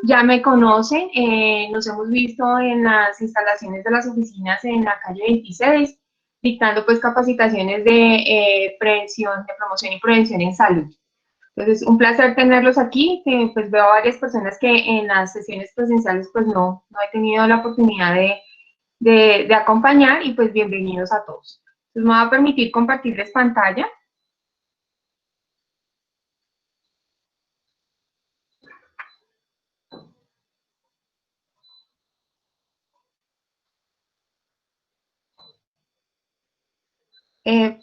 ya me conocen, nos hemos visto en las instalaciones de las oficinas en la calle 26, dictando pues capacitaciones de prevención, de promoción y prevención en salud. Entonces, un placer tenerlos aquí, que pues veo a varias personas que en las sesiones presenciales pues no he tenido la oportunidad de acompañar y pues bienvenidos a todos. Entonces, me va a permitir compartirles pantalla.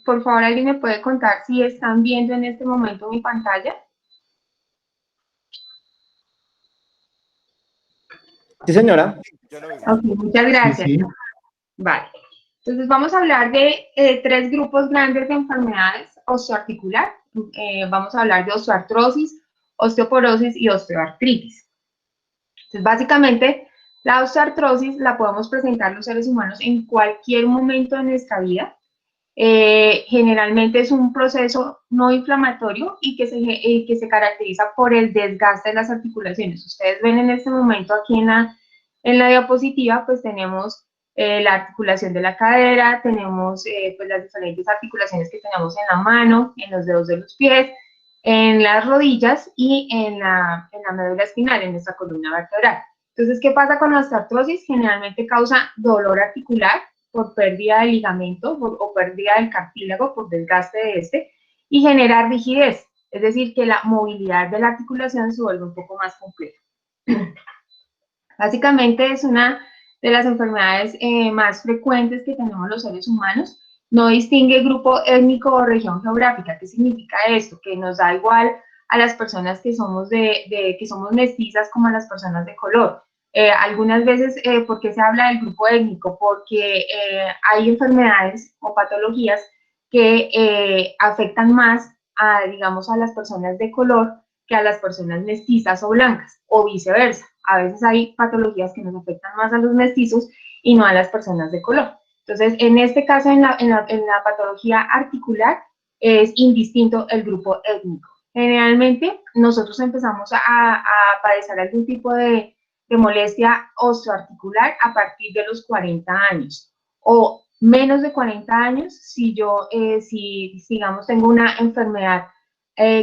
Por favor, ¿alguien me puede contar si están viendo en este momento mi pantalla? Sí, señora. Ok, muchas gracias. Sí, sí. Vale. Entonces, vamos a hablar de 3 grupos grandes de enfermedades osteoarticular. Vamos a hablar de osteoartrosis, osteoporosis y osteoartritis. Entonces, básicamente, la osteoartrosis la podemos presentar los seres humanos en cualquier momento de nuestra vida. Generalmente es un proceso no inflamatorio y que se caracteriza por el desgaste de las articulaciones. Ustedes ven en este momento aquí en la diapositiva, pues tenemos la articulación de la cadera, tenemos pues las diferentes articulaciones que tenemos en la mano, en los dedos de los pies, en las rodillas y en la médula espinal, en nuestra columna vertebral. Entonces, ¿qué pasa con la osteoartrosis? Generalmente causa dolor articular por pérdida de ligamento o pérdida del cartílago por desgaste de este, y genera rigidez, es decir, que la movilidad de la articulación se vuelve un poco más compleja. Básicamente es una de las enfermedades más frecuentes que tenemos los seres humanos. No distingue grupo étnico o región geográfica. ¿Qué significa esto? Que nos da igual a las personas que somos que somos mestizas como a las personas de color. Algunas veces, ¿por qué se habla del grupo étnico? Porque hay enfermedades o patologías que afectan más a, digamos, a las personas de color que a las personas mestizas o blancas, o viceversa. A veces hay patologías que nos afectan más a los mestizos y no a las personas de color. Entonces, en este caso, en la patología articular, es indistinto el grupo étnico. Generalmente, nosotros empezamos a padecer algún tipo de molestia osteoarticular a partir de los 40 años o menos de 40 años si yo, digamos, tengo una enfermedad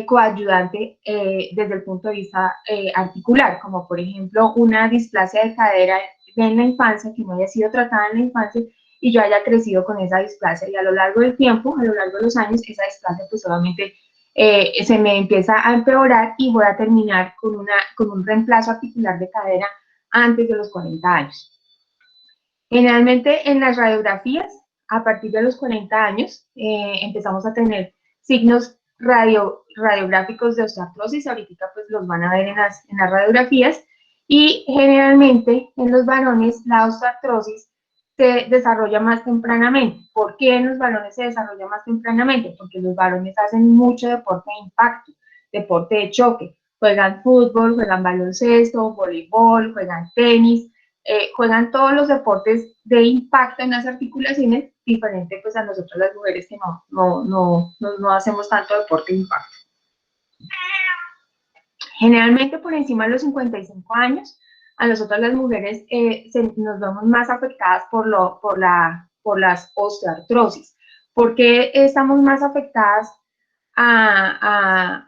coayudante desde el punto de vista articular, como por ejemplo una displasia de cadera en la infancia que no haya sido tratada en la infancia y yo haya crecido con esa displasia y a lo largo del tiempo, a lo largo de los años, esa displasia pues solamente se me empieza a empeorar y voy a terminar con un reemplazo articular de cadera antes de los 40 años. Generalmente en las radiografías, a partir de los 40 años, empezamos a tener signos radiográficos de osteoartrosis, ahorita pues los van a ver en las radiografías, y generalmente en los varones la osteoartrosis se desarrolla más tempranamente. ¿Por qué en los varones se desarrolla más tempranamente? Porque los varones hacen mucho deporte de impacto, deporte de choque, juegan fútbol, juegan baloncesto, voleibol, juegan tenis, juegan todos los deportes de impacto en las articulaciones, diferente pues a nosotros las mujeres que no hacemos tanto deporte de impacto. Generalmente por encima de los 55 años, a nosotras las mujeres nos vemos más afectadas por las osteoartrosis. ¿Por qué estamos más afectadas a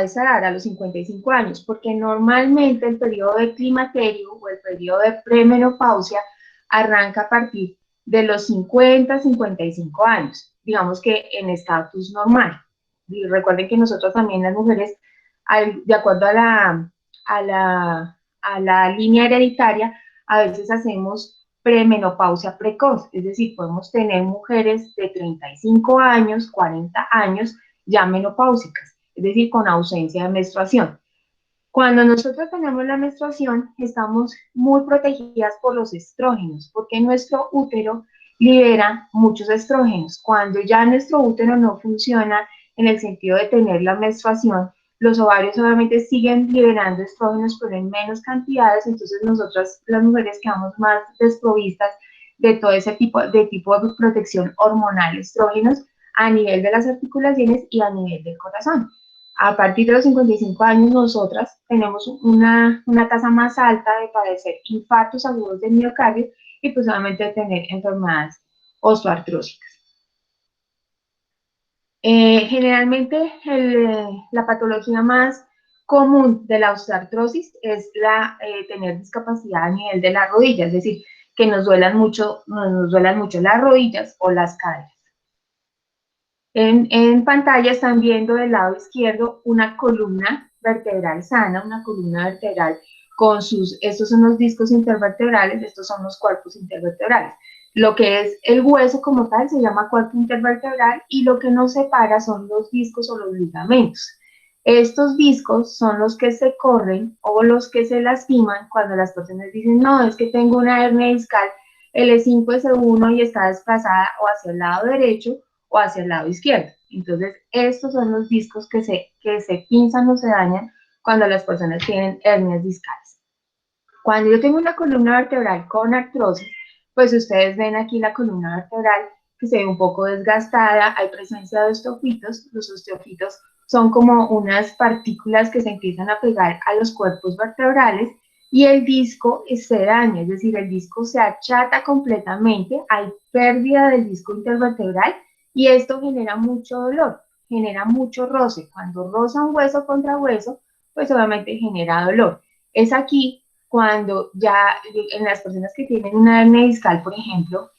esa edad, a los 55 años? Porque normalmente el periodo de climaterio o el periodo de premenopausia arranca a partir de los 50, 55 años, digamos que en estatus normal. Y recuerden que nosotros también las mujeres, de acuerdo a la línea hereditaria, a veces hacemos premenopausia precoz, es decir, podemos tener mujeres de 35 años, 40 años, ya menopáusicas, es decir, con ausencia de menstruación. Cuando nosotros tenemos la menstruación, estamos muy protegidas por los estrógenos, porque nuestro útero libera muchos estrógenos. Cuando ya nuestro útero no funciona en el sentido de tener la menstruación, los ovarios obviamente siguen liberando estrógenos, pero en menos cantidades, entonces nosotras las mujeres quedamos más desprovistas de todo ese tipo de protección hormonal, estrógenos, a nivel de las articulaciones y a nivel del corazón. A partir de los 55 años, nosotras tenemos una tasa más alta de padecer infartos agudos del miocardio y pues obviamente de tener enfermedades osteoartrósicas. Generalmente la patología más común de la osteoartrosis es tener discapacidad a nivel de la rodilla, es decir, que nos duelan mucho las rodillas o las caderas. En pantalla están viendo del lado izquierdo una columna vertebral sana, una columna vertebral con estos son los discos intervertebrales, estos son los cuerpos intervertebrales. Lo que es el hueso como tal se llama cuerpo intervertebral y lo que nos separa son los discos o los ligamentos. Estos discos son los que se corren o los que se lastiman cuando las personas dicen, no, es que tengo una hernia discal L5S1 y está desplazada o hacia el lado derecho o hacia el lado izquierdo. Entonces, estos son los discos que se pinzan o se dañan cuando las personas tienen hernias discales. Cuando yo tengo una columna vertebral con artrosis, pues ustedes ven aquí la columna vertebral que se ve un poco desgastada, hay presencia de osteofitos, los osteofitos son como unas partículas que se empiezan a pegar a los cuerpos vertebrales y el disco se daña, es decir, el disco se achata completamente, hay pérdida del disco intervertebral y esto genera mucho dolor, genera mucho roce. Cuando roza un hueso contra hueso, pues obviamente genera dolor. Es aquí cuando ya en las personas que tienen una hernia discal, por ejemplo,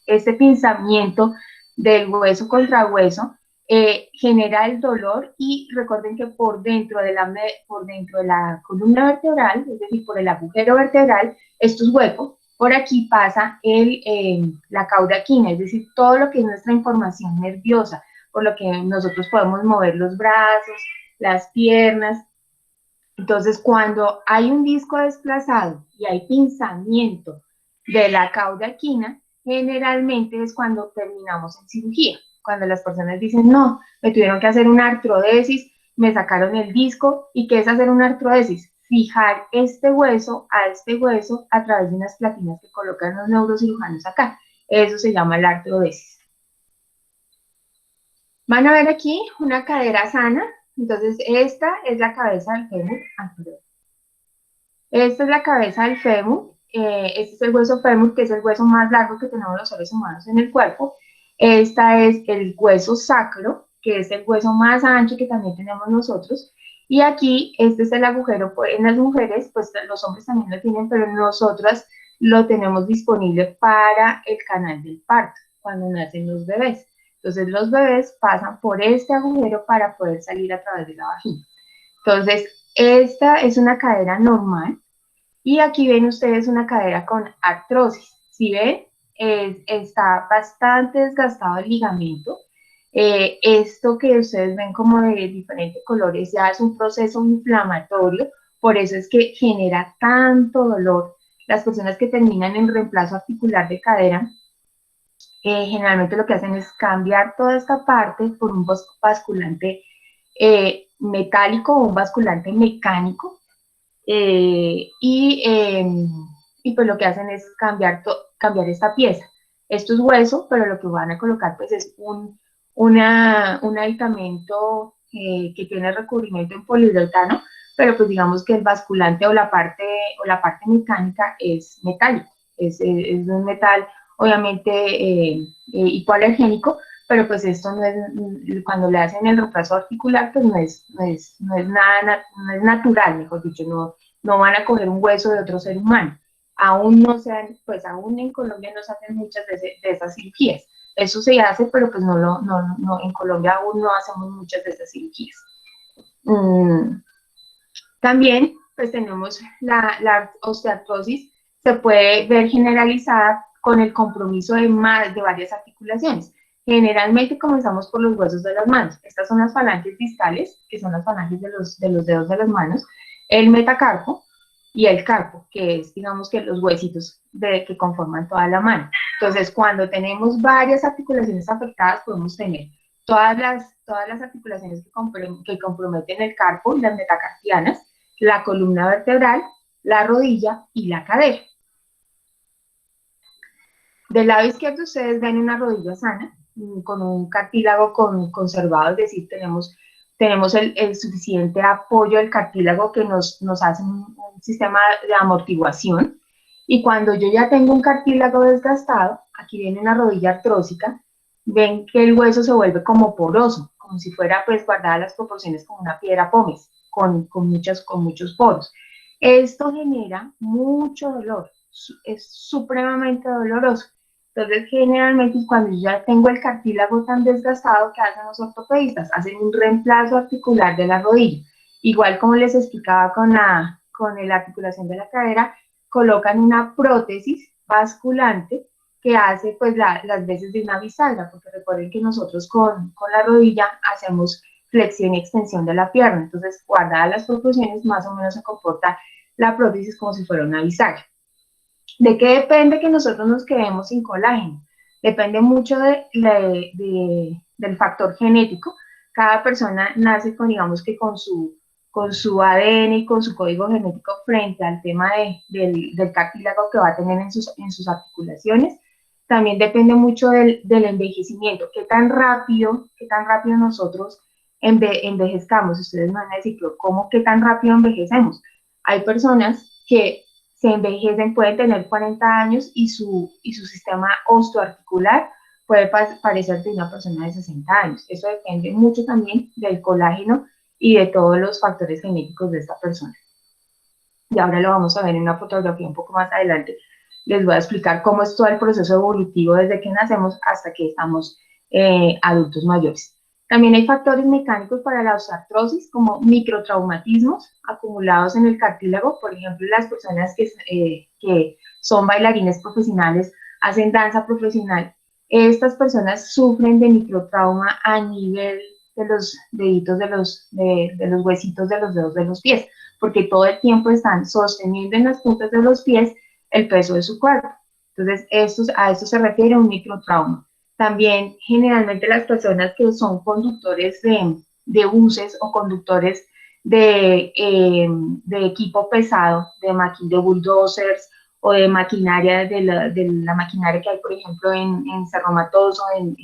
este pinzamiento del hueso contra hueso genera el dolor y recuerden que por dentro de la columna vertebral, es decir, por el agujero vertebral, esto es hueco, por aquí pasa la cauda equina, es decir, todo lo que es nuestra información nerviosa, por lo que nosotros podemos mover los brazos, las piernas. Entonces, cuando hay un disco desplazado y hay pinzamiento de la cauda equina, generalmente es cuando terminamos en cirugía. Cuando las personas dicen, no, me tuvieron que hacer una artrodesis, me sacaron el disco, ¿y qué es hacer una artrodesis? Fijar este hueso a través de unas platinas que colocan los neurocirujanos acá. Eso se llama la artrodesis. Van a ver aquí una cadera sana. Entonces, esta es la cabeza del fémur. Esta es la cabeza del fémur. Este es el hueso fémur, que es el hueso más largo que tenemos los seres humanos en el cuerpo. Esta es el hueso sacro, que es el hueso más ancho que también tenemos nosotros. Y aquí, este es el agujero, en las mujeres, pues los hombres también lo tienen, pero nosotras lo tenemos disponible para el canal del parto, cuando nacen los bebés. Entonces los bebés pasan por este agujero para poder salir a través de la vagina. Entonces, esta es una cadera normal y aquí ven ustedes una cadera con artrosis. Si ven, está bastante desgastado el ligamento. Esto que ustedes ven como de diferentes colores ya es un proceso inflamatorio, por eso es que genera tanto dolor. Las personas que terminan en reemplazo articular de cadera, generalmente lo que hacen es cambiar toda esta parte por un basculante metálico o un basculante mecánico y pues lo que hacen es cambiar esta pieza. Esto es hueso, pero lo que van a colocar pues es un aditamento que tiene recubrimiento en poliuretano, pero pues digamos que el basculante o la parte mecánica es metálico, es un metal obviamente hipoalergénico, pero pues esto no es, cuando le hacen el reemplazo articular, pues no es nada, no es natural, mejor dicho, no van a coger un hueso de otro ser humano. Aún no se han, pues aún en Colombia no se hacen muchas de esas cirugías. Eso se hace, pero pues en Colombia aún no hacemos muchas de esas cirugías. También, pues tenemos la osteoartrosis, se puede ver generalizada con el compromiso de varias articulaciones. Generalmente comenzamos por los huesos de las manos. Estas son las falanges distales, que son las falanges de los dedos de las manos, el metacarpo y el carpo, que es, digamos, que los huesitos que conforman toda la mano. Entonces, cuando tenemos varias articulaciones afectadas, podemos tener todas las articulaciones que comprometen el carpo y las metacarpianas, la columna vertebral, la rodilla y la cadera. Del lado izquierdo ustedes ven una rodilla sana, con un cartílago conservado, es decir, tenemos tenemos el suficiente apoyo del cartílago que nos hace un sistema de amortiguación. Y cuando yo ya tengo un cartílago desgastado, aquí viene una rodilla artrósica, ven que el hueso se vuelve como poroso, como si fuera pues guardada las proporciones como una piedra pómez, con muchos poros. Esto genera mucho dolor, es supremamente doloroso. Entonces, generalmente, cuando yo ya tengo el cartílago tan desgastado, ¿qué hacen los ortopedistas? Hacen un reemplazo articular de la rodilla. Igual como les explicaba con la articulación de la cadera, colocan una prótesis basculante que hace pues las veces de una bisagra, porque recuerden que nosotros con la rodilla hacemos flexión y extensión de la pierna. Entonces, guardadas las proporciones, más o menos se comporta la prótesis como si fuera una bisagra. ¿De qué depende que nosotros nos quedemos sin colágeno? Depende mucho del factor genético. Cada persona nace con, digamos que con su ADN y con su código genético frente al tema del cartílago que va a tener en sus articulaciones. También depende mucho del envejecimiento, qué tan rápido nosotros envejezcamos. Ustedes me van a decir, pero ¿cómo qué tan rápido envejecemos? Hay personas que se envejecen, pueden tener 40 años y su sistema osteoarticular puede parecer de una persona de 60 años. Eso depende mucho también del colágeno y de todos los factores genéticos de esta persona. Y ahora lo vamos a ver en una fotografía un poco más adelante. Les voy a explicar cómo es todo el proceso evolutivo desde que nacemos hasta que estamos adultos mayores. También hay factores mecánicos para la osteoartrosis, como microtraumatismos acumulados en el cartílago. Por ejemplo, las personas que son bailarines profesionales, hacen danza profesional. Estas personas sufren de microtrauma a nivel de los deditos de los huesitos de los dedos de los pies, porque todo el tiempo están sosteniendo en las puntas de los pies el peso de su cuerpo. Entonces, a esto se refiere un microtrauma. También, generalmente, las personas que son conductores de buses o conductores de equipo pesado, de bulldozers o de maquinaria, de la maquinaria que hay, por ejemplo, en Cerro Matoso, en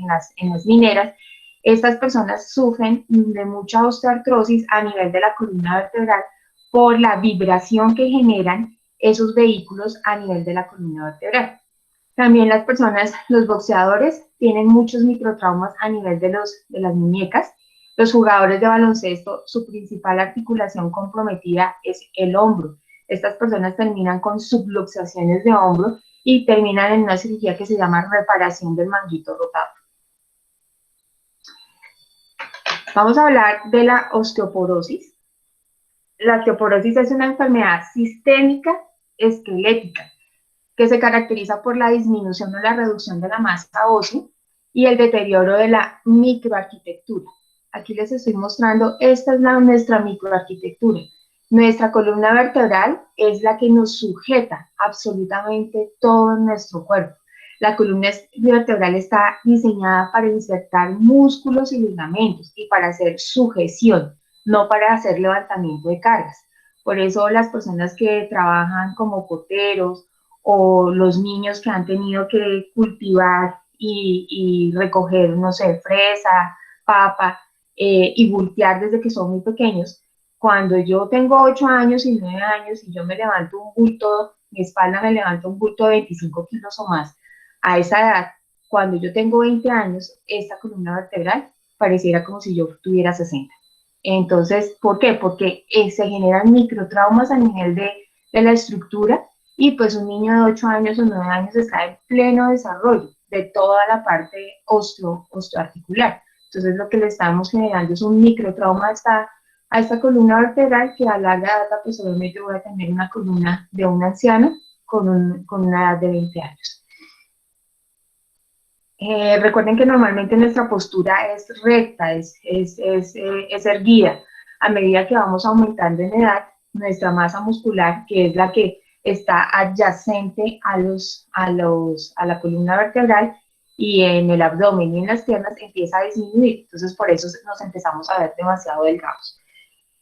las mineras, estas personas sufren de mucha osteoartrosis a nivel de la columna vertebral por la vibración que generan esos vehículos a nivel de la columna vertebral. También las personas, los boxeadores, tienen muchos microtraumas a nivel de las muñecas. Los jugadores de baloncesto, su principal articulación comprometida es el hombro. Estas personas terminan con subluxaciones de hombro y terminan en una cirugía que se llama reparación del manguito rotado. Vamos a hablar de la osteoporosis. La osteoporosis es una enfermedad sistémica esquelética que se caracteriza por la disminución o la reducción de la masa ósea y el deterioro de la microarquitectura. Aquí les estoy mostrando, esta es nuestra microarquitectura. Nuestra columna vertebral es la que nos sujeta absolutamente todo nuestro cuerpo. La columna vertebral está diseñada para insertar músculos y ligamentos y para hacer sujeción, no para hacer levantamiento de cargas. Por eso las personas que trabajan como coteros o los niños que han tenido que cultivar y recoger, no sé, fresa, papa y voltear desde que son muy pequeños, cuando yo tengo 8 años y 9 años y yo me levanto un bulto, mi espalda me levanta un bulto de 25 kilos o más, a esa edad, cuando yo tengo 20 años, esta columna vertebral pareciera como si yo tuviera 60. Entonces, ¿por qué? Porque se generan microtraumas a nivel de la estructura y pues un niño de 8 años o 9 años está en pleno desarrollo de toda la parte osteoarticular. Entonces, lo que le estamos generando es un microtrauma a esta columna vertebral que a larga data, pues obviamente voy a tener una columna de un anciano con una edad de 20 años. Recuerden que normalmente nuestra postura es recta, es erguida. A medida que vamos aumentando en edad, nuestra masa muscular, que es la que está adyacente a la columna vertebral y en el abdomen y en las piernas, empieza a disminuir. Entonces, por eso nos empezamos a ver demasiado delgados.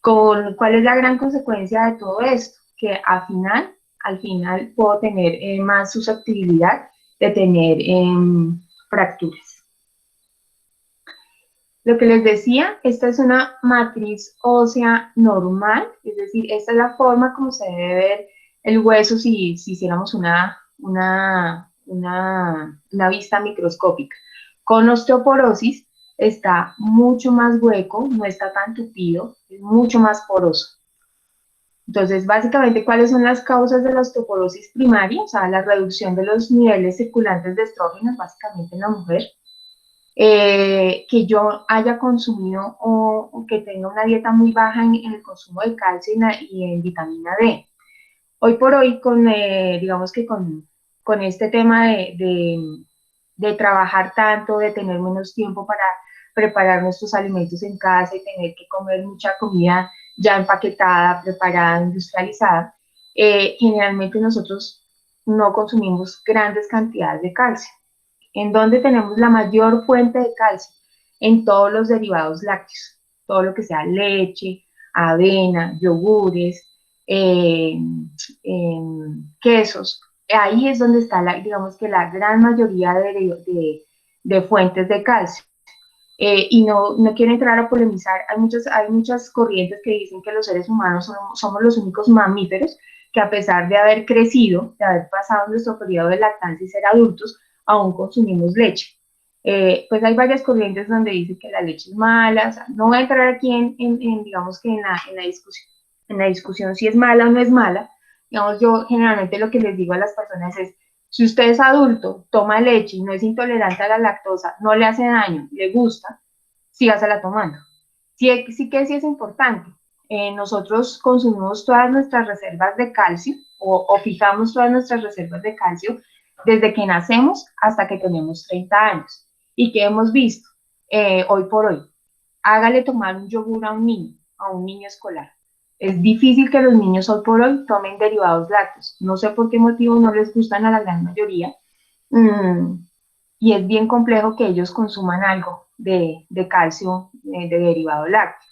¿Cuál es la gran consecuencia de todo esto? Que al final puedo tener más susceptibilidad de tener fracturas. Lo que les decía, esta es una matriz ósea normal, es decir, esta es la forma como se debe ver el hueso si hiciéramos una vista microscópica. Con osteoporosis está mucho más hueco, no está tan tupido, es mucho más poroso. Entonces, básicamente, ¿cuáles son las causas de la osteoporosis primaria? O sea, la reducción de los niveles circulantes de estrógenos, básicamente en la mujer. Que yo haya consumido o que tenga una dieta muy baja en el consumo de calcio y en vitamina D. Hoy por hoy, digamos que con este tema de trabajar tanto, de tener menos tiempo para preparar nuestros alimentos en casa y tener que comer mucha comida ya empaquetada, preparada, industrializada, generalmente nosotros no consumimos grandes cantidades de calcio. ¿En dónde tenemos la mayor fuente de calcio? En todos los derivados lácteos, todo lo que sea leche, avena, yogures, eh, quesos. Ahí es donde está, digamos que la gran mayoría de fuentes de calcio. Y no quiero entrar a polemizar, hay muchas corrientes que dicen que los seres humanos somos los únicos mamíferos que a pesar de haber crecido, de haber pasado nuestro periodo de lactancia y ser adultos, aún consumimos leche. Pues hay varias corrientes donde dicen que la leche es mala, o sea, no voy a entrar aquí digamos que en la discusión si es mala o no es mala. Digamos, yo generalmente lo que les digo a las personas es, si usted es adulto, toma leche y no es intolerante a la lactosa, no le hace daño, le gusta, sígasela tomando. Sí que sí es importante. Nosotros consumimos todas nuestras reservas de calcio o fijamos todas nuestras reservas de calcio desde que nacemos hasta que tenemos 30 años. ¿Y qué hemos visto hoy por hoy? Hágale tomar un yogur a un niño escolar. Es difícil que los niños hoy por hoy tomen derivados lácteos. No sé por qué motivo no les gustan a la gran mayoría. Mm, y es bien complejo que ellos consuman algo de calcio de derivado lácteo.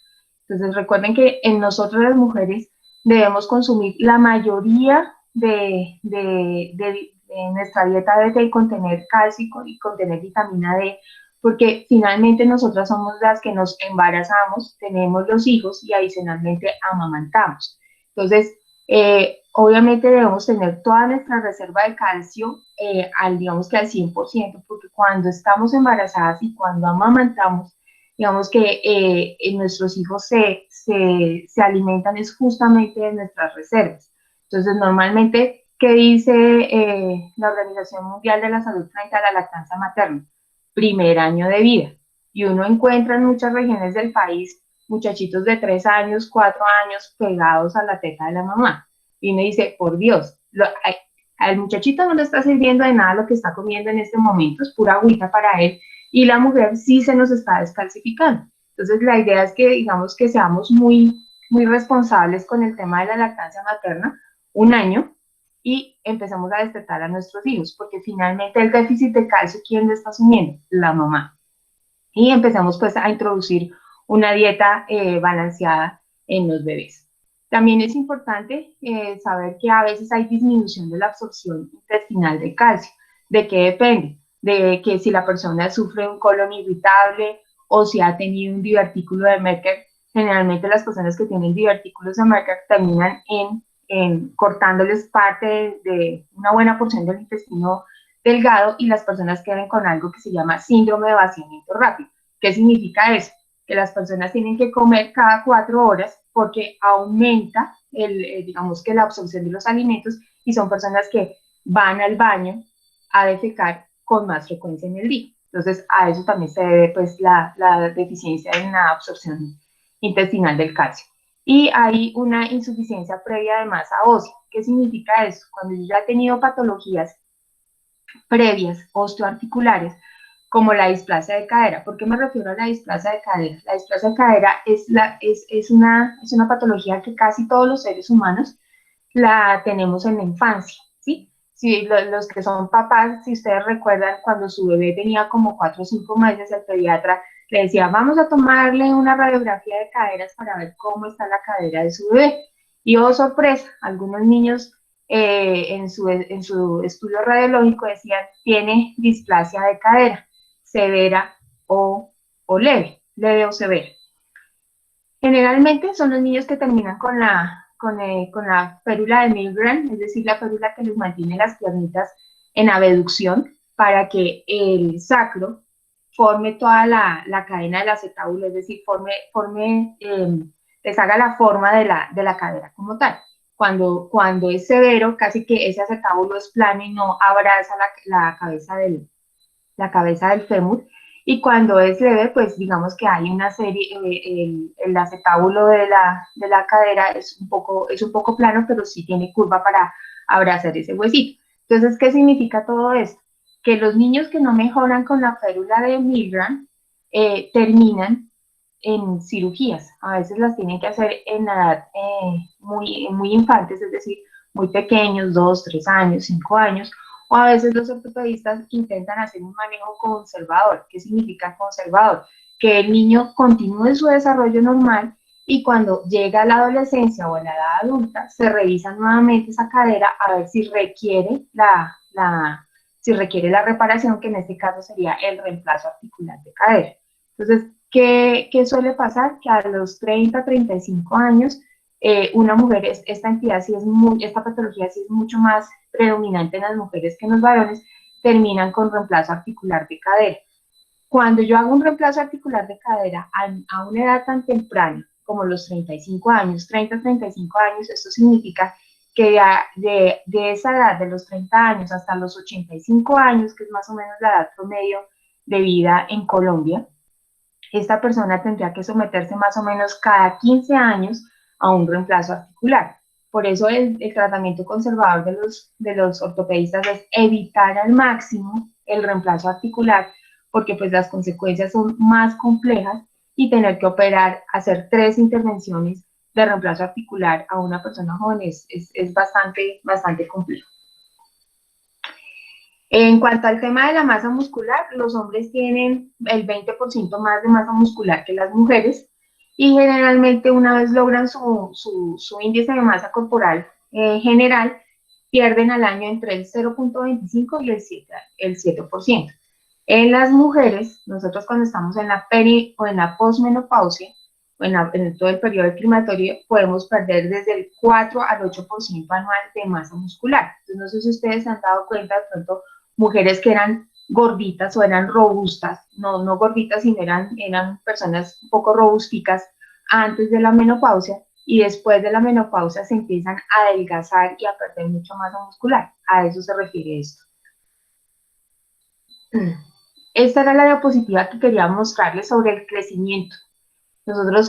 Entonces recuerden que en nosotros las mujeres debemos consumir la mayoría de nuestra dieta debe contener calcio y contener vitamina D, porque finalmente nosotras somos las que nos embarazamos, tenemos los hijos y adicionalmente amamantamos. Entonces, obviamente debemos tener toda nuestra reserva de calcio digamos que al 100%, porque cuando estamos embarazadas y cuando amamantamos, digamos que nuestros hijos se alimentan es justamente de nuestras reservas. Entonces, normalmente, ¿qué dice la Organización Mundial de la Salud frente a la lactancia materna? Primer año de vida. Y uno encuentra en muchas regiones del país muchachitos de 3 años, 4 años pegados a la teta de la mamá. Y uno dice, por Dios, al muchachito no le está sirviendo de nada lo que está comiendo en este momento, es pura agüita para él, y la mujer sí se nos está descalcificando. Entonces, la idea es que, digamos, que seamos muy responsables con el tema de la lactancia materna, un año, y empezamos a destetar a nuestros hijos, porque finalmente el déficit de calcio, ¿quién lo está asumiendo? La mamá. Y empezamos pues a introducir una dieta balanceada en los bebés. También es importante saber que a veces hay disminución de la absorción intestinal de calcio. ¿De qué depende? De que si la persona sufre un colon irritable o si ha tenido un divertículo de Merkel. Generalmente las personas que tienen divertículos de Merkel terminan cortándoles parte de una buena porción del intestino delgado y las personas quedan con algo que se llama síndrome de vaciamiento rápido. ¿Qué significa eso? Que las personas tienen que comer cada 4 horas porque aumenta, digamos que la absorción de los alimentos y son personas que van al baño a defecar con más frecuencia en el día. Entonces, a eso también se debe pues la deficiencia en la absorción intestinal del calcio. Y hay una insuficiencia previa de masa ósea. ¿Qué significa eso? Cuando yo ya he tenido patologías previas osteoarticulares, como la displasia de cadera. ¿Por qué me refiero a la displasia de cadera? La displasia de cadera es una patología que casi todos los seres humanos la tenemos en la infancia, ¿sí? Si los que son papás, si ustedes recuerdan, cuando su bebé tenía como 4 o 5 meses, el pediatra le decía, vamos a tomarle una radiografía de caderas para ver cómo está la cadera de su bebé. Y oh, sorpresa, algunos niños en su estudio radiológico decían, tiene displasia de cadera, severa o leve. leve o severa. Generalmente son los niños que terminan con la férula de Milgram, es decir, la férula que les mantiene las piernitas en abducción para que el sacro forme toda la cadena del acetábulo, es decir, les haga la forma de la cadera como tal. Cuando es severo, casi que ese acetábulo es plano y no abraza la cabeza del fémur, y cuando es leve, pues digamos que hay una serie, el acetábulo de la cadera es un poco plano, pero sí tiene curva para abrazar ese huesito. Entonces, ¿qué significa todo esto? Que los niños que no mejoran con la férula de Milgram terminan en cirugías. A veces las tienen que hacer en edad muy infantes, es decir, muy pequeños, 2, 3 años, 5 años, o a veces los ortopedistas intentan hacer un manejo conservador. ¿Qué significa conservador? Que el niño continúe su desarrollo normal y cuando llega a la adolescencia o a la edad adulta, se revisa nuevamente esa cadera a ver si requiere si requiere la reparación, que en este caso sería el reemplazo articular de cadera. Entonces, ¿qué suele pasar? Que a los 30, 35 años, una mujer, esta patología sí es mucho más predominante en las mujeres que en los varones, terminan con reemplazo articular de cadera. Cuando yo hago un reemplazo articular de cadera a una edad tan temprana como los 35 años, 30, 35 años, esto significa que de esa edad, de los 30 años hasta los 85 años, que es más o menos la edad promedio de vida en Colombia, esta persona tendría que someterse más o menos cada 15 años a un reemplazo articular. Por eso el tratamiento conservador de los ortopedistas es evitar al máximo el reemplazo articular, porque pues las consecuencias son más complejas y tener que operar, hacer 3 intervenciones de reemplazo articular a una persona joven es bastante complejo. En cuanto al tema de la masa muscular, los hombres tienen el 20% más de masa muscular que las mujeres y generalmente una vez logran su índice de masa corporal general, pierden al año entre el 0.25 y el 7%. En las mujeres, nosotros cuando estamos en la peri o en la posmenopausia, o en todo el periodo climaterio, podemos perder desde el 4 al 8% anual de masa muscular. Entonces, no sé si ustedes se han dado cuenta de pronto mujeres que eran gorditas o eran robustas, no gorditas, sino eran personas un poco robusticas antes de la menopausia y después de la menopausia se empiezan a adelgazar y a perder mucha masa muscular. A eso se refiere esto. Esta era la diapositiva que quería mostrarles sobre el crecimiento. Nosotros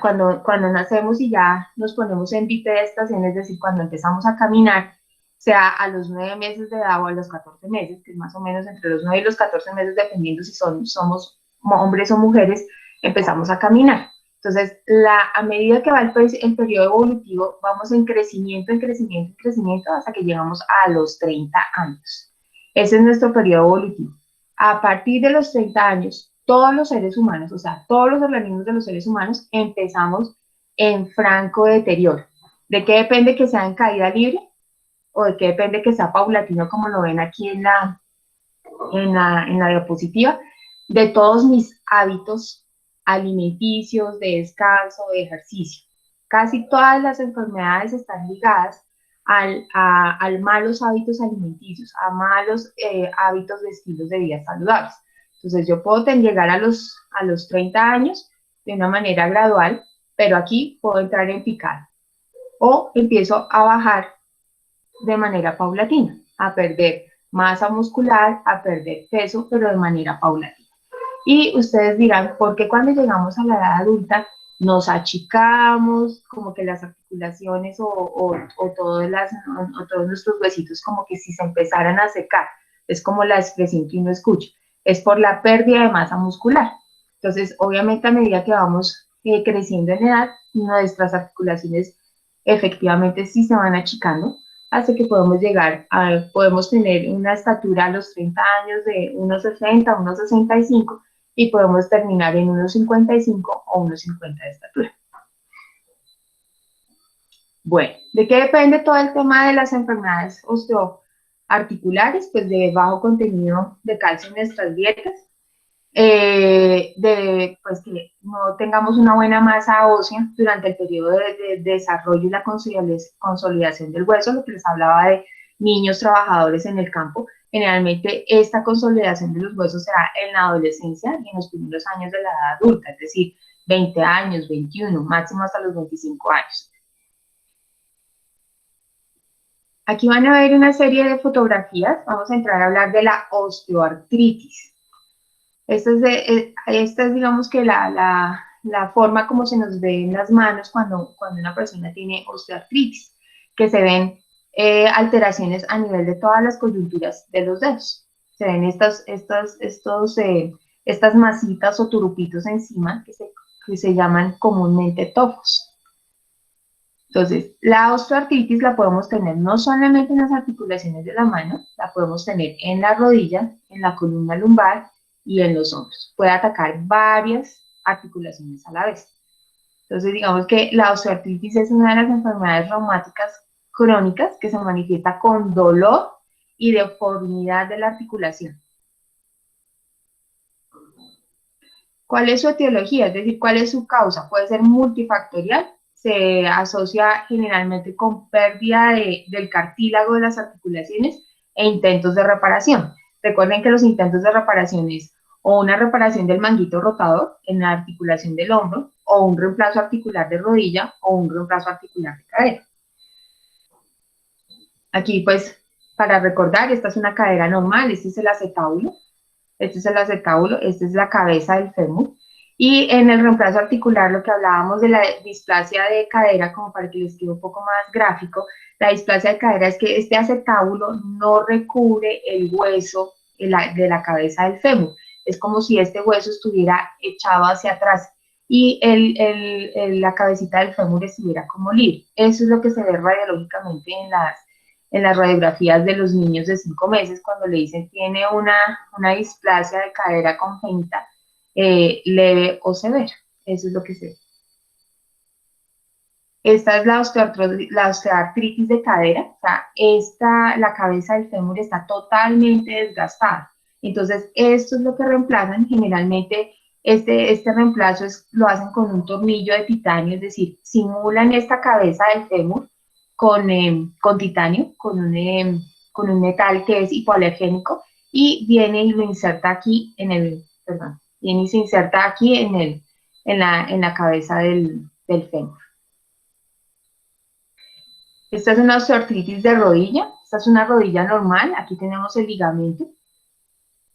cuando nacemos y ya nos ponemos en bipedestación, es decir, cuando empezamos a caminar, sea a los 9 meses de edad o a los 14 meses, que es más o menos entre los 9 y los 14 meses, dependiendo si somos hombres o mujeres, empezamos a caminar. Entonces, a medida que va el periodo evolutivo, vamos en crecimiento, hasta que llegamos a los 30 años. Ese es nuestro periodo evolutivo. A partir de los 30 años, todos los seres humanos, o sea, todos los organismos de los seres humanos, empezamos en franco deterioro. ¿De qué depende que sea en caída libre? ¿O de qué depende que sea paulatino, como lo ven aquí en la diapositiva? De todos mis hábitos alimenticios, de descanso, de ejercicio. Casi todas las enfermedades están ligadas a malos hábitos alimenticios, a malos hábitos de estilos de vida saludables. Entonces yo puedo llegar a los 30 años de una manera gradual, pero aquí puedo entrar en picada. O empiezo a bajar de manera paulatina, a perder masa muscular, a perder peso, pero de manera paulatina. Y ustedes dirán, ¿por qué cuando llegamos a la edad adulta nos achicamos, como que las articulaciones o todos nuestros huesitos como que si se empezaran a secar? Es como la expresión que uno escucha. Es por la pérdida de masa muscular. Entonces, obviamente, a medida que vamos creciendo en edad, nuestras articulaciones efectivamente sí se van achicando, hasta que podemos tener una estatura a los 30 años de 1,60, 1,65 y podemos terminar en 1,55 o 1,50 de estatura. Bueno, ¿de qué depende todo el tema de las enfermedades osteoarticulares? Pues de bajo contenido de calcio en nuestras dietas. pues que no tengamos una buena masa ósea durante el periodo de desarrollo y la consolidación del hueso, lo que les hablaba de niños trabajadores en el campo. Generalmente esta consolidación de los huesos se da en la adolescencia y en los primeros años de la edad adulta, es decir, 20 años, 21, máximo hasta los 25 años. Aquí van a ver una serie de fotografías. Vamos a entrar a hablar de la osteoartritis. Esta es digamos que la forma como se nos ve en las manos cuando una persona tiene osteoartritis, que se ven alteraciones a nivel de todas las coyunturas de los dedos. Se ven estas masitas o turupitos encima que se llaman comúnmente tofos. Entonces, la osteoartritis la podemos tener no solamente en las articulaciones de la mano, la podemos tener en la rodilla, en la columna lumbar y en los hombros. Puede atacar varias articulaciones a la vez. Entonces, digamos que la osteoartritis es una de las enfermedades reumáticas crónicas que se manifiesta con dolor y deformidad de la articulación. ¿Cuál es su etiología? Es decir, ¿cuál es su causa? Puede ser multifactorial, se asocia generalmente con pérdida del cartílago de las articulaciones e intentos de reparación. Recuerden que los intentos de reparación es o una reparación del manguito rotador en la articulación del hombro, o un reemplazo articular de rodilla, o un reemplazo articular de cadera. Aquí, pues, para recordar, esta es una cadera normal, este es el acetábulo, esta es la cabeza del fémur. Y en el reemplazo articular, lo que hablábamos de la displasia de cadera, como para que les quede un poco más gráfico, la displasia de cadera es que este acetábulo no recubre el hueso de la cabeza del fémur. Es como si este hueso estuviera echado hacia atrás y la cabecita del fémur estuviera como libre. Eso es lo que se ve radiológicamente en las radiografías de los niños de 5 meses, cuando le dicen tiene una displasia de cadera congénita leve o severa. Eso es lo que se ve. Esta es la osteoartritis de cadera. O sea, la cabeza del fémur está totalmente desgastada. Entonces, esto es lo que reemplazan. Generalmente, este reemplazo lo hacen con un tornillo de titanio, es decir, simulan esta cabeza del fémur con titanio, con un metal que es hipoalergénico, y viene y lo inserta aquí viene y se inserta aquí en la cabeza del fémur. Esta es una osteoartritis de rodilla, esta es una rodilla normal, aquí tenemos el ligamento,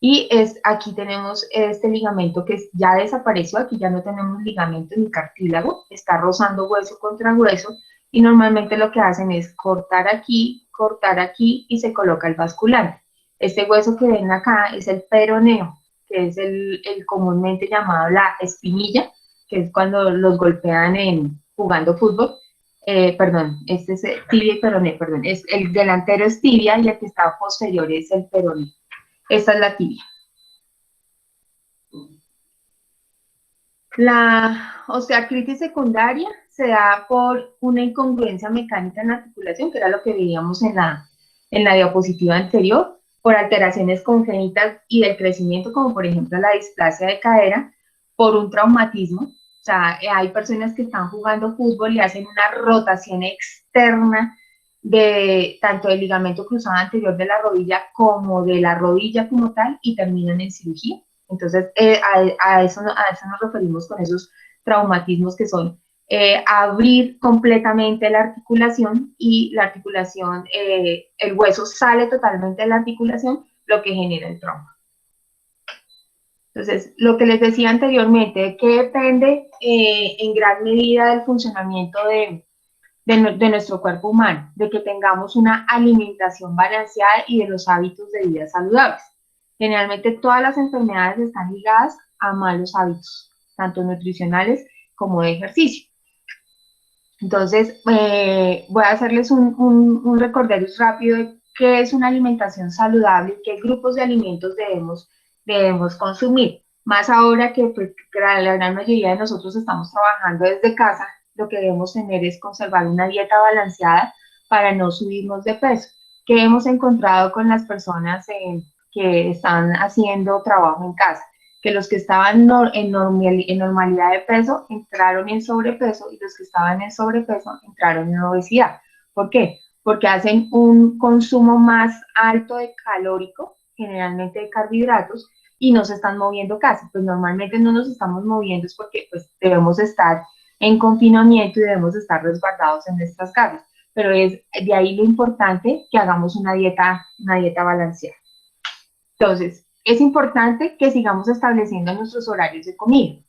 y aquí tenemos este ligamento que ya desapareció, aquí ya no tenemos ligamento ni cartílago, está rozando hueso contra hueso, y normalmente lo que hacen es cortar aquí y se coloca el vascular. Este hueso que ven acá es el peroneo, que es el comúnmente llamado la espinilla, que es cuando los golpean jugando fútbol. Este es tibia y peroné, perdón. El delantero es tibia y el que está posterior es el peroné. Esta es la tibia. La osteoartritis secundaria se da por una incongruencia mecánica en la articulación, que era lo que veíamos en la diapositiva anterior, por alteraciones congénitas y del crecimiento, como por ejemplo la displasia de cadera, por un traumatismo. O sea, hay personas que están jugando fútbol y hacen una rotación externa tanto del ligamento cruzado anterior de la rodilla como de la rodilla como tal, y terminan en cirugía. Entonces, a eso nos referimos con esos traumatismos, que son abrir completamente la articulación, y la articulación, el hueso sale totalmente de la articulación, lo que genera el trauma. Entonces, lo que les decía anteriormente, que depende en gran medida del funcionamiento de nuestro cuerpo humano, de que tengamos una alimentación balanceada y de los hábitos de vida saludables. Generalmente todas las enfermedades están ligadas a malos hábitos, tanto nutricionales como de ejercicio. Entonces, voy a hacerles un recorderis rápido de qué es una alimentación saludable y qué grupos de alimentos debemos consumir. Más ahora que pues, la gran mayoría de nosotros estamos trabajando desde casa, lo que debemos tener es conservar una dieta balanceada para no subirnos de peso. ¿Qué hemos encontrado con las personas que están haciendo trabajo en casa? que los que estaban en normalidad de peso entraron en sobrepeso y los que estaban en sobrepeso entraron en obesidad. ¿Por qué? Porque hacen un consumo más alto de calórico, generalmente de carbohidratos, y no se están moviendo casi. Pues normalmente no nos estamos moviendo es porque pues debemos estar en confinamiento y debemos estar resguardados en nuestras casas. Pero es de ahí lo importante que hagamos una dieta balanceada. Entonces, es importante que sigamos estableciendo nuestros horarios de comida.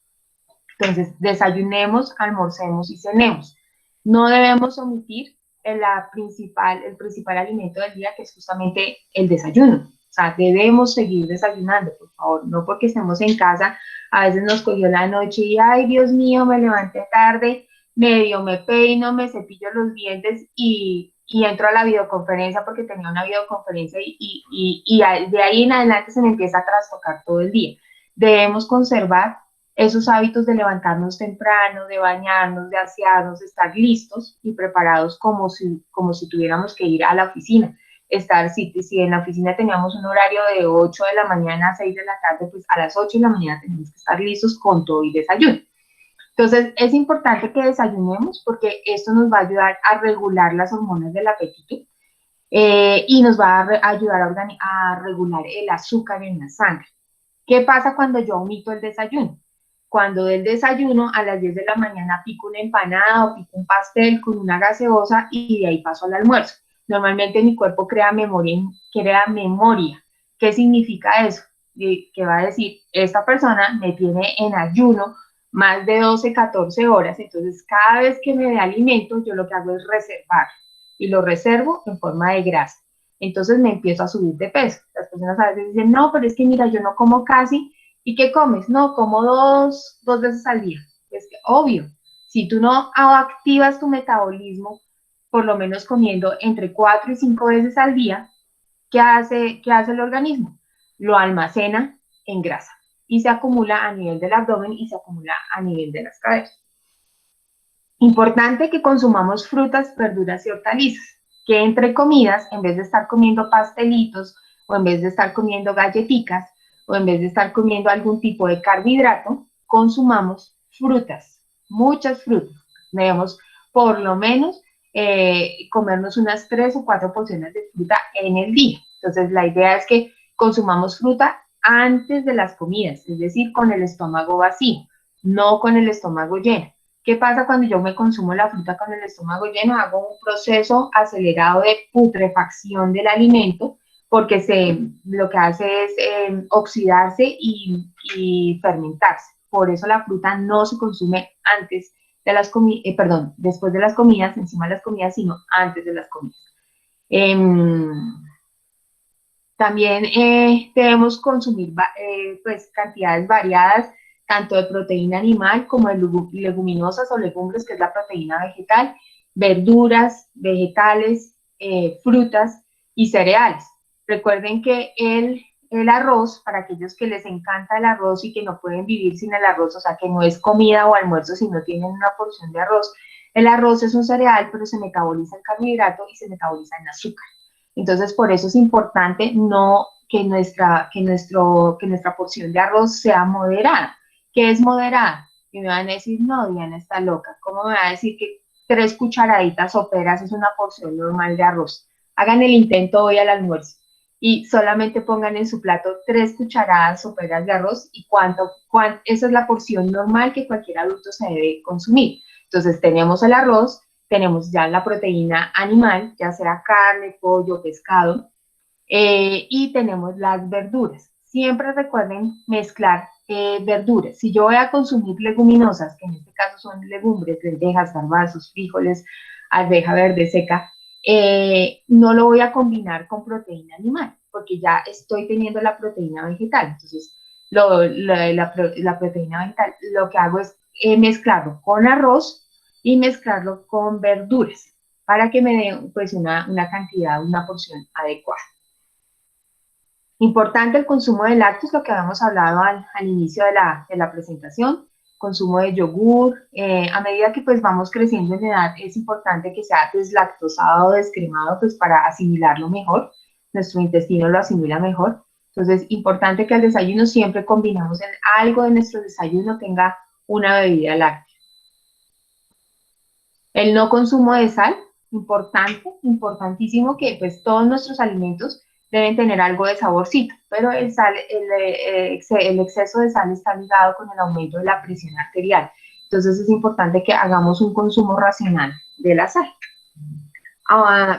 Entonces, desayunemos, almorcemos y cenemos. No debemos omitir el principal alimento del día, que es justamente el desayuno. O sea, debemos seguir desayunando, por favor, no porque estemos en casa, a veces nos cogió la noche y, ay, Dios mío, me levanté tarde, medio me peino, me cepillo los dientes y entro a la videoconferencia porque tenía una videoconferencia y de ahí en adelante se me empieza a trastocar todo el día. Debemos conservar esos hábitos de levantarnos temprano, de bañarnos, de asearnos, de estar listos y preparados como si tuviéramos que ir a la oficina. Si en la oficina teníamos un horario de 8 de la mañana a 6 de la tarde, pues a las 8 de la mañana tenemos que estar listos con todo y desayuno. Entonces, es importante que desayunemos porque esto nos va a ayudar a regular las hormonas del apetito y nos va a ayudar a regular el azúcar en la sangre. ¿Qué pasa cuando yo omito el desayuno? Cuando del desayuno a las 10 de la mañana pico una empanada o pico un pastel con una gaseosa y de ahí paso al almuerzo. Normalmente mi cuerpo crea memoria. ¿Qué significa eso? Que va a decir, esta persona me tiene en ayuno más de 12, 14 horas, entonces cada vez que me dé alimento, yo lo que hago es reservar y lo reservo en forma de grasa. Entonces me empiezo a subir de peso. Las personas a veces dicen, no, pero es que mira, yo no como casi. ¿Y qué comes? No, como dos veces al día. Es que, obvio, si tú no activas tu metabolismo, por lo menos comiendo entre 4 y 5 veces al día, ¿qué hace el organismo? Lo almacena en grasa y se acumula a nivel del abdomen y se acumula a nivel de las caderas. Importante que consumamos frutas, verduras y hortalizas, que entre comidas, en vez de estar comiendo pastelitos o en vez de estar comiendo galletitas o en vez de estar comiendo algún tipo de carbohidrato, consumamos frutas, muchas frutas. Debemos por lo menos comernos unas 3 o 4 porciones de fruta en el día. Entonces la idea es que consumamos fruta antes de las comidas, es decir, con el estómago vacío, no con el estómago lleno. ¿Qué pasa cuando yo me consumo la fruta con el estómago lleno? Hago un proceso acelerado de putrefacción del alimento porque lo que hace es oxidarse y fermentarse. Por eso la fruta no se consume antes de las después de las comidas, encima de las comidas, sino antes de las comidas. También debemos consumir pues, cantidades variadas tanto de proteína animal como de leguminosas o legumbres, que es la proteína vegetal, verduras, vegetales, frutas y cereales. Recuerden que el arroz, para aquellos que les encanta el arroz y que no pueden vivir sin el arroz, o sea, que no es comida o almuerzo si no tienen una porción de arroz, el arroz es un cereal, pero se metaboliza en carbohidrato y se metaboliza en azúcar. Entonces, por eso es importante que nuestra porción de arroz sea moderada. ¿Qué es moderada? Y me van a decir, no, Diana está loca. ¿Cómo me va a decir que 3 cucharaditas soperas es una porción normal de arroz? Hagan el intento hoy al almuerzo y solamente pongan en su plato 3 cucharadas soperas de arroz y esa es la porción normal que cualquier adulto se debe consumir. Entonces, tenemos el arroz, tenemos ya la proteína animal, ya sea carne, pollo, pescado, y tenemos las verduras. Siempre recuerden mezclar verduras. Si yo voy a consumir leguminosas, que en este caso son legumbres, lentejas, garbanzos, frijoles, arveja verde seca, no lo voy a combinar con proteína animal, porque ya estoy teniendo la proteína vegetal. Entonces, la proteína vegetal, lo que hago es mezclarlo con arroz y mezclarlo con verduras para que me dé pues una cantidad, una porción adecuada. Importante el consumo de lácteos, lo que habíamos hablado al inicio de la presentación, consumo de yogur, a medida que pues vamos creciendo en edad es importante que sea deslactosado o descremado pues para asimilarlo mejor, nuestro intestino lo asimila mejor. Entonces, importante que al desayuno siempre combinamos en algo de nuestro desayuno tenga una bebida láctea. El no consumo de sal, importante, importantísimo que pues todos nuestros alimentos deben tener algo de saborcito, pero el exceso de sal está ligado con el aumento de la presión arterial. Entonces es importante que hagamos un consumo racional de la sal.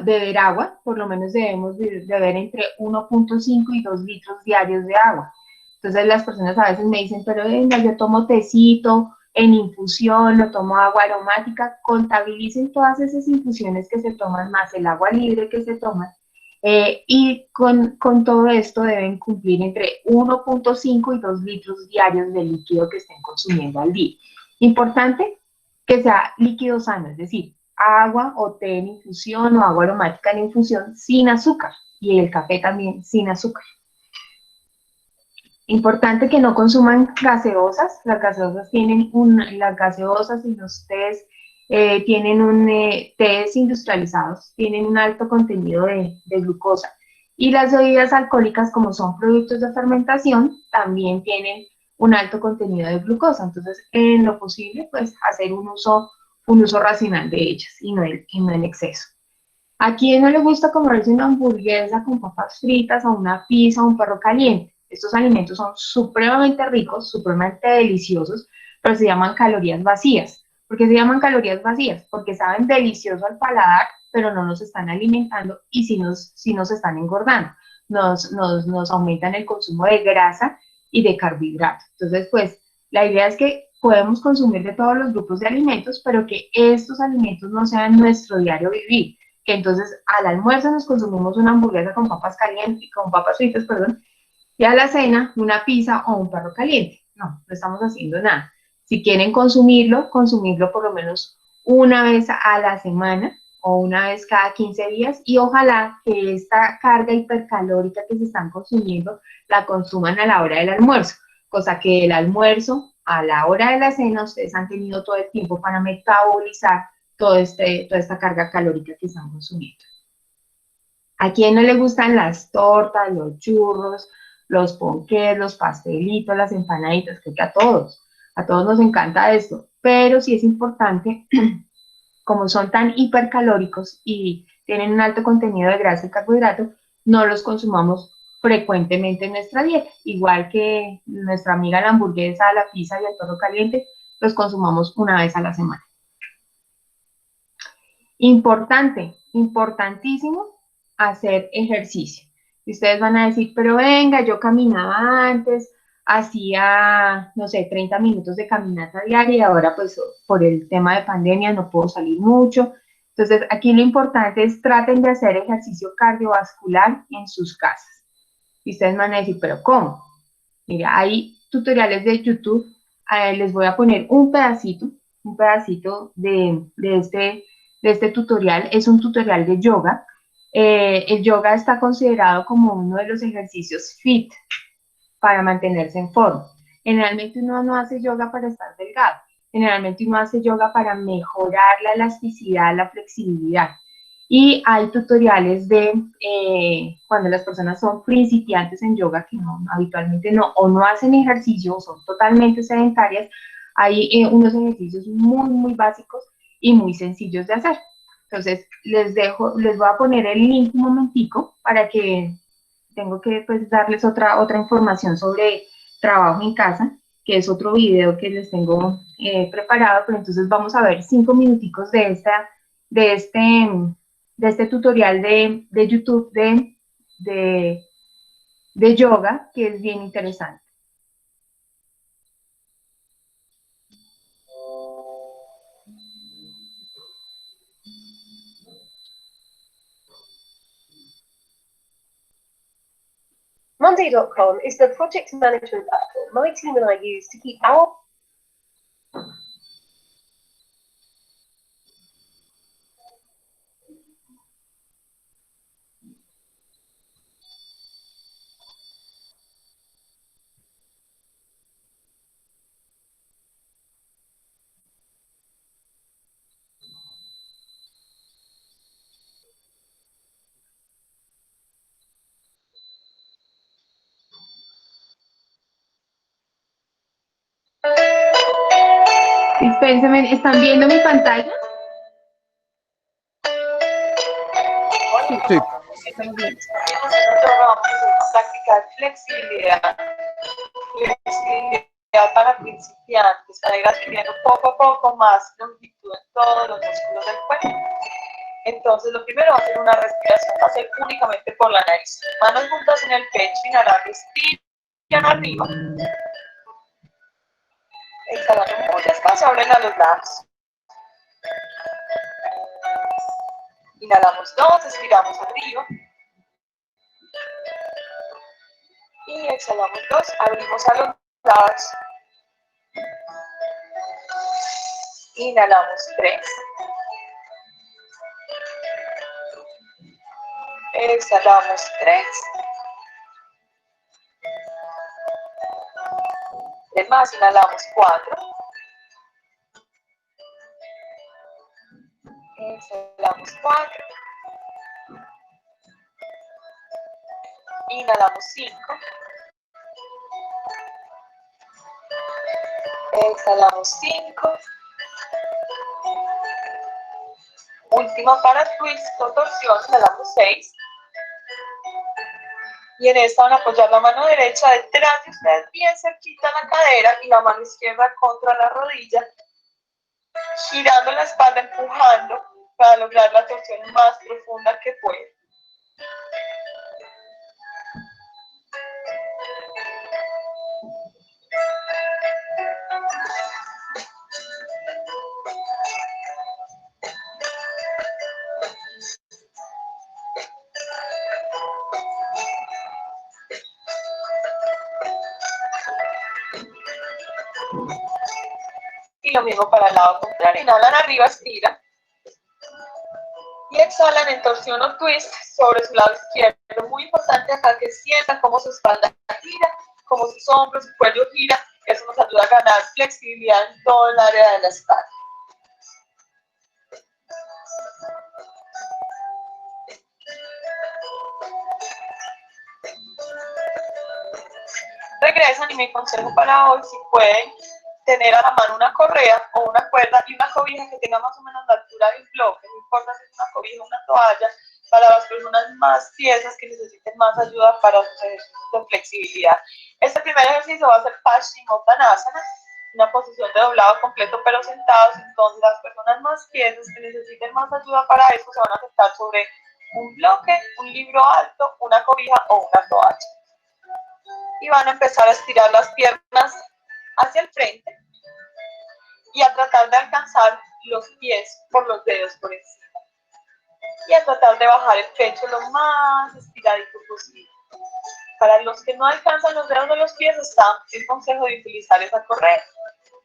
Beber agua, por lo menos debemos beber entre 1.5 y 2 litros diarios de agua. Entonces las personas a veces me dicen, pero venga, yo tomo tecito en infusión, lo tomo agua aromática, contabilicen todas esas infusiones que se toman más el agua libre que se toma y con todo esto deben cumplir entre 1.5 y 2 litros diarios de líquido que estén consumiendo al día. Importante que sea líquido sano, es decir, agua o té en infusión o agua aromática en infusión sin azúcar y el café también sin azúcar. Importante que no consuman gaseosas. Las gaseosas las gaseosas y los tés tés industrializados tienen un alto contenido de glucosa. Y las bebidas alcohólicas, como son productos de fermentación, también tienen un alto contenido de glucosa. Entonces, en lo posible, pues hacer un uso racional de ellas y no en exceso. ¿A quién no le gusta comerse una hamburguesa con papas fritas o una pizza o un perro caliente? Estos alimentos son supremamente ricos, supremamente deliciosos, pero se llaman calorías vacías. ¿Por qué se llaman calorías vacías? Porque saben delicioso al paladar, pero no nos están alimentando y sí nos están engordando. Nos aumentan el consumo de grasa y de carbohidratos. Entonces, pues, la idea es que podemos consumir de todos los grupos de alimentos, pero que estos alimentos no sean nuestro diario vivir, que entonces al almuerzo nos consumimos una hamburguesa con papas calientes, con papas fritas, perdón, y a la cena una pizza o un perro caliente. No, no estamos haciendo nada. Si quieren consumirlo por lo menos una vez a la semana o una vez cada 15 días y ojalá que esta carga hipercalórica que se están consumiendo la consuman a la hora del almuerzo, cosa que el almuerzo a la hora de la cena ustedes han tenido todo el tiempo para metabolizar toda esta carga calórica que están consumiendo. ¿A quién no le gustan las tortas, los churros, los ponqués, los pastelitos, las empanaditas? Creo que a todos nos encanta esto, pero sí es importante, como son tan hipercalóricos y tienen un alto contenido de grasa y carbohidrato, no los consumamos frecuentemente en nuestra dieta, igual que nuestra amiga la hamburguesa, la pizza y el perro caliente, los consumamos una vez a la semana. Importante, importantísimo, hacer ejercicio. Y ustedes van a decir, pero venga, yo caminaba antes, hacía, no sé, 30 minutos de caminata diaria y ahora pues por el tema de pandemia no puedo salir mucho. Entonces aquí lo importante es traten de hacer ejercicio cardiovascular en sus casas. Y ustedes van a decir, pero ¿cómo? Mira, hay tutoriales de YouTube, les voy a poner un pedacito de este tutorial, es un tutorial de yoga. El yoga está considerado como uno de los ejercicios fit para mantenerse en forma. Generalmente uno no hace yoga para estar delgado, generalmente uno hace yoga para mejorar la elasticidad, la flexibilidad. Y hay tutoriales de cuando las personas son principiantes en yoga, que no, habitualmente no, o no hacen ejercicio, o son totalmente sedentarias, hay unos ejercicios muy, muy básicos y muy sencillos de hacer. Entonces, les voy a poner el link un momentico para que tengo que pues, darles otra información sobre trabajo en casa, que es otro video que les tengo preparado, pero entonces vamos a ver 5 minuticos de este, de este tutorial de YouTube de, de yoga, que es bien interesante. Monday.com is the project management platform my team and I use to keep our Dispénseme, ¿están viendo mi pantalla? Sí. Vamos a practicar flexibilidad, flexibilidad para principiantes, para ir adquiriendo poco a poco más longitud en todos los músculos del cuerpo. Entonces, lo primero va a ser una respiración, va a ser únicamente por la nariz. Manos juntas en el pecho, inhalar, respiran arriba. Exhalando muy despacio, abren a los lados. Inhalamos 2, expiramos arriba. Y exhalamos 2, abrimos a los lados. Inhalamos 3. Exhalamos 3. Es más, inhalamos 4. Exhalamos 4. Inhalamos 5. Exhalamos 5. Última para twist o torsión, inhalamos 6. Y en esta van a apoyar la mano derecha detrás de ustedes, bien cerquita a la cadera, y la mano izquierda contra la rodilla, girando la espalda, empujando para lograr la torsión más profunda que pueda. Y lo mismo para el lado contrario. Inhalan arriba, estiran. Y exhalan en torsión o twist sobre su lado izquierdo. Muy importante acá que sientan cómo su espalda gira, cómo sus hombros, su cuello gira. Eso nos ayuda a ganar flexibilidad en todo el área de la espalda. Regresan y mi consejo para hoy, si pueden tener a la mano una correa o una cuerda y una cobija que tenga más o menos la altura del bloque, no importa si es una cobija o una toalla, para las personas más tiesas que necesiten más ayuda para sus ejercicios de flexibilidad. Este primer ejercicio va a ser Paschimottanasana, una posición de doblado completo pero sentados. Entonces las personas más tiesas que necesiten más ayuda para eso se van a sentar sobre un bloque, un libro alto, una cobija o una toalla. Y van a empezar a estirar las piernas hacia el frente y a tratar de alcanzar los pies por los dedos por encima. Y a tratar de bajar el pecho lo más estiradito posible. Para los que no alcanzan los dedos de los pies está el consejo de utilizar esa correa.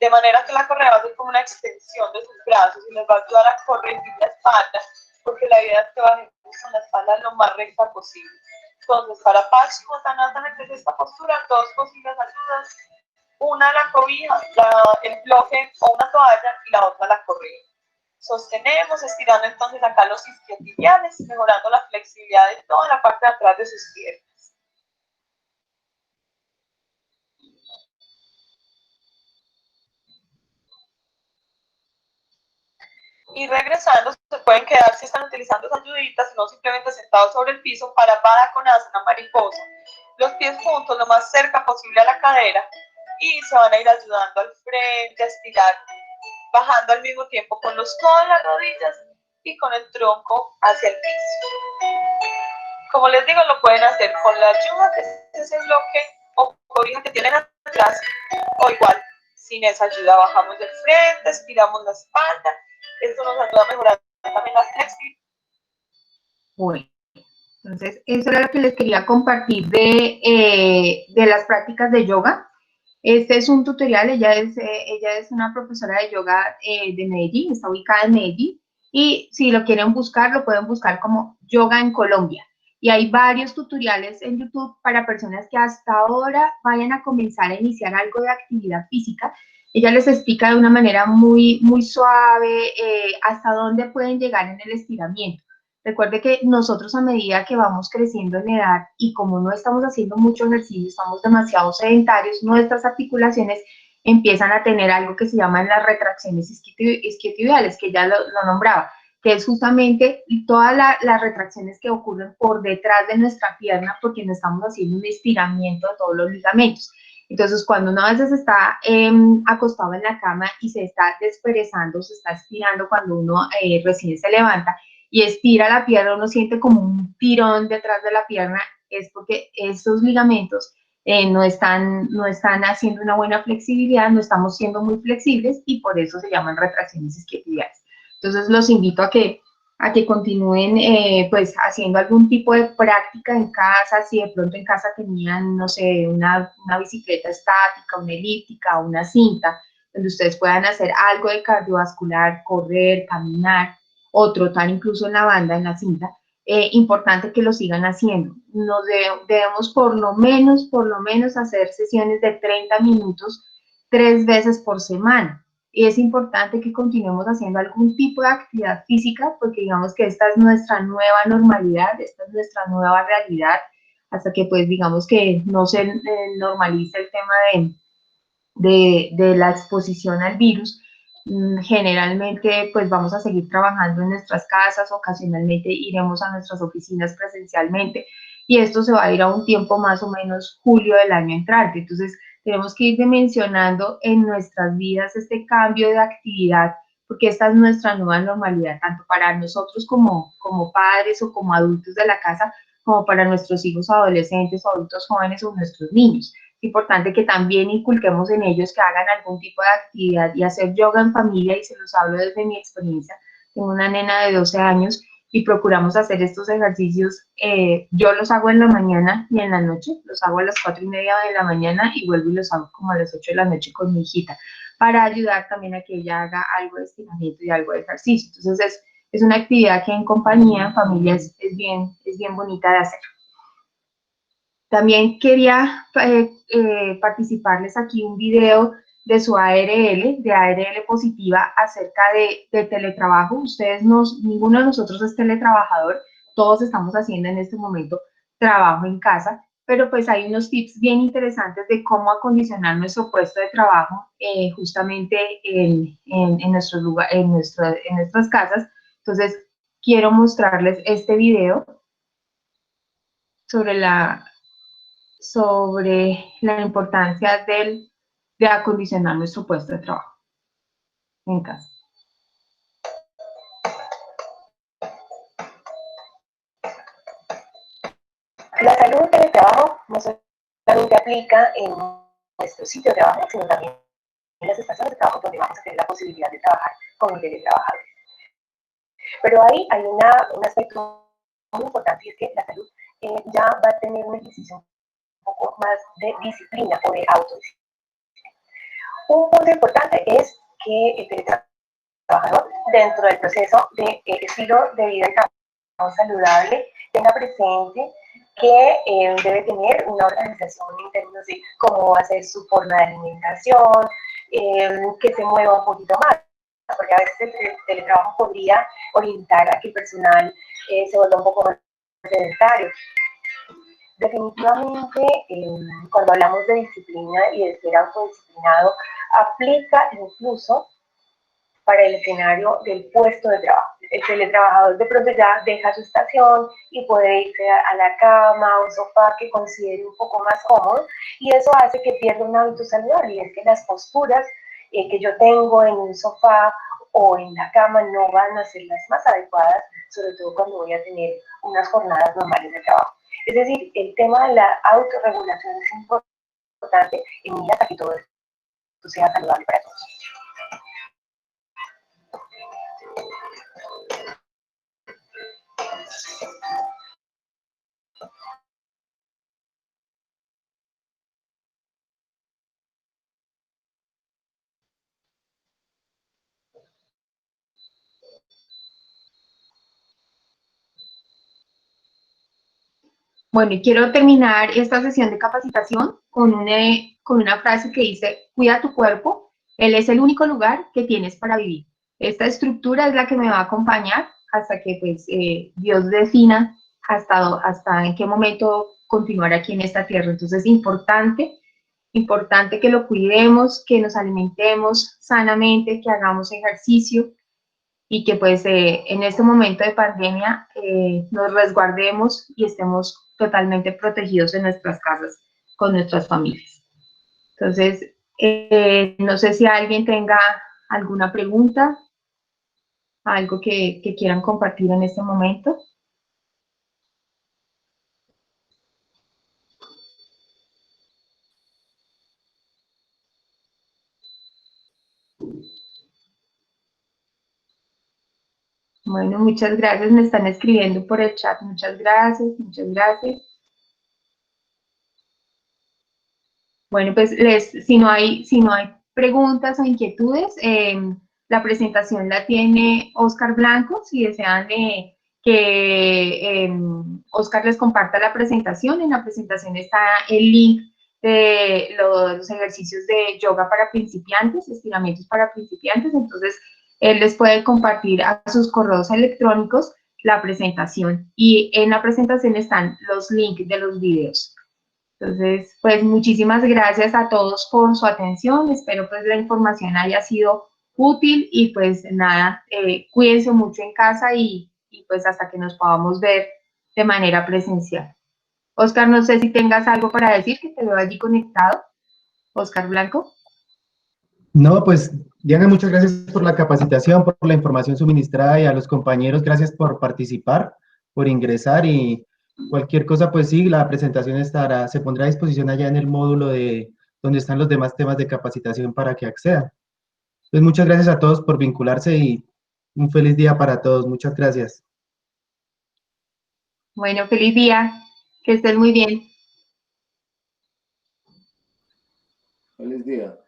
De manera que la correa va a ser como una extensión de sus brazos y les va a ayudar a corregir la espalda, porque la idea es que bajemos con la espalda lo más recta posible. Entonces, para Paschimottanasana, que es esta postura, dos posibles ayudas. Una la cobija, el bloque o una toalla, y la otra la correa. Sostenemos, estirando entonces acá los isquiotibiales, mejorando la flexibilidad de toda la parte de atrás de sus piernas. Y regresando, se pueden quedar si están utilizando esas ayuditas, no simplemente sentados sobre el piso para Baddha Konasana, mariposa. Los pies juntos, lo más cerca posible a la cadera, y se van a ir ayudando al frente a estirar, bajando al mismo tiempo con los codos, las rodillas y con el tronco hacia el piso. Como les digo, lo pueden hacer con la ayuda, que es ese bloque o cobija que tienen atrás, o igual, sin esa ayuda, bajamos del frente, estiramos la espalda. Esto nos ayuda a mejorar también la flexibilidad. Bueno, entonces eso era lo que les quería compartir de las prácticas de yoga. Este es un tutorial, ella es una profesora de yoga de Medellín, está ubicada en Medellín, y si lo quieren buscar, lo pueden buscar como Yoga en Colombia. Y hay varios tutoriales en YouTube para personas que hasta ahora vayan a comenzar a iniciar algo de actividad física. Ella les explica de una manera muy, muy suave hasta dónde pueden llegar en el estiramiento. Recuerde que nosotros a medida que vamos creciendo en edad y como no estamos haciendo mucho ejercicio, estamos demasiado sedentarios, nuestras articulaciones empiezan a tener algo que se llaman las retracciones isquiotibiales, que ya lo nombraba, que es justamente todas las retracciones que ocurren por detrás de nuestra pierna porque no estamos haciendo un estiramiento de todos los ligamentos. Entonces, cuando uno a veces está acostado en la cama y se está desperezando, se está estirando cuando uno recién se levanta y estira la pierna, uno siente como un tirón detrás de la pierna, es porque esos ligamentos no están haciendo una buena flexibilidad, no estamos siendo muy flexibles y por eso se llaman retracciones isquiotibiales. Entonces los invito a que continúen pues haciendo algún tipo de práctica en casa, si de pronto en casa tenían, no sé, una bicicleta estática, una elíptica, una cinta, donde ustedes puedan hacer algo de cardiovascular, correr, caminar, o trotar incluso en la banda, en la cinta, importante que lo sigan haciendo. Debemos por lo menos hacer sesiones de 30 minutos 3 veces por semana. Y es importante que continuemos haciendo algún tipo de actividad física porque digamos que esta es nuestra nueva normalidad, esta es nuestra nueva realidad, hasta que pues digamos que no se normalice el tema de la exposición al virus. Generalmente pues vamos a seguir trabajando en nuestras casas, ocasionalmente iremos a nuestras oficinas presencialmente y esto se va a ir a un tiempo más o menos julio del año entrante. Entonces tenemos que ir dimensionando en nuestras vidas este cambio de actividad porque esta es nuestra nueva normalidad, tanto para nosotros como padres o como adultos de la casa, como para nuestros hijos adolescentes o adultos jóvenes o nuestros niños. Es importante que también inculquemos en ellos que hagan algún tipo de actividad y hacer yoga en familia, y se los hablo desde mi experiencia. Tengo una nena de 12 años y procuramos hacer estos ejercicios. Yo los hago en la mañana y en la noche, los hago a las 4:30 de la mañana y vuelvo y los hago como a las 8 de la noche con mi hijita, para ayudar también a que ella haga algo de estiramiento y algo de ejercicio. Entonces es una actividad que en compañía, en familia, es bien bonita de hacer. También quería participarles aquí un video de su ARL, de ARL positiva, acerca de teletrabajo. Ninguno de nosotros es teletrabajador, todos estamos haciendo en este momento trabajo en casa, pero pues hay unos tips bien interesantes de cómo acondicionar nuestro puesto de trabajo justamente en nuestras casas. Entonces, quiero mostrarles este video sobre la importancia de acondicionar nuestro puesto de trabajo en casa. La salud del trabajo no solamente aplica en nuestro sitio de trabajo, sino también en las estaciones de trabajo donde vamos a tener la posibilidad de trabajar con teletrabajadores. Pero ahí hay un aspecto muy importante, y es que la salud ya va a tener un ejercicio un poco más de disciplina o de autodisciplina. Un punto importante es que el teletrabajador, dentro del proceso de estilo de vida y trabajo saludable, tenga presente que debe tener una organización en términos de cómo va a ser su forma de alimentación, que se mueva un poquito más, porque a veces el teletrabajo podría orientar a que el personal se vuelva un poco más sedentario. Definitivamente, cuando hablamos de disciplina y de ser autodisciplinado, aplica incluso para el escenario del puesto de trabajo. El teletrabajador de pronto ya deja su estación y puede irse a la cama o un sofá que considere un poco más cómodo, y eso hace que pierda un hábito saludable, y es que las posturas que yo tengo en un sofá o en la cama no van a ser las más adecuadas, sobre todo cuando voy a tener unas jornadas normales de trabajo. Es decir, el tema de la autorregulación es importante en miras a que todo esto sea saludable para todos. Bueno, y quiero terminar esta sesión de capacitación con una frase que dice: cuida tu cuerpo, él es el único lugar que tienes para vivir. Esta estructura es la que me va a acompañar hasta que pues, Dios defina hasta en qué momento continuar aquí en esta tierra. Entonces es importante importante que lo cuidemos, que nos alimentemos sanamente, que hagamos ejercicio y que pues en este momento de pandemia nos resguardemos y estemos totalmente protegidos en nuestras casas con nuestras familias. Entonces, no sé si alguien tenga alguna pregunta, algo que quieran compartir en este momento. Bueno, muchas gracias. Me están escribiendo por el chat. Muchas gracias, muchas gracias. Bueno, pues si no hay preguntas o inquietudes, la presentación la tiene Oscar Blanco. Si desean que Oscar les comparta la presentación, en la presentación está el link de los ejercicios de yoga para principiantes, estiramientos para principiantes. Entonces, él les puede compartir a sus correos electrónicos la presentación y en la presentación están los links de los videos. Entonces, pues muchísimas gracias a todos por su atención. Espero pues la información haya sido útil y pues nada, cuídense mucho en casa y pues hasta que nos podamos ver de manera presencial. Oscar, no sé si tengas algo para decir, que te veo allí conectado. Oscar Blanco. No, pues Diana, muchas gracias por la capacitación, por la información suministrada y a los compañeros, gracias por participar, por ingresar y cualquier cosa, pues sí, la presentación se pondrá a disposición allá en el módulo de donde están los demás temas de capacitación para que accedan. Pues muchas gracias a todos por vincularse y un feliz día para todos. Muchas gracias. Bueno, feliz día, que estén muy bien. Feliz día.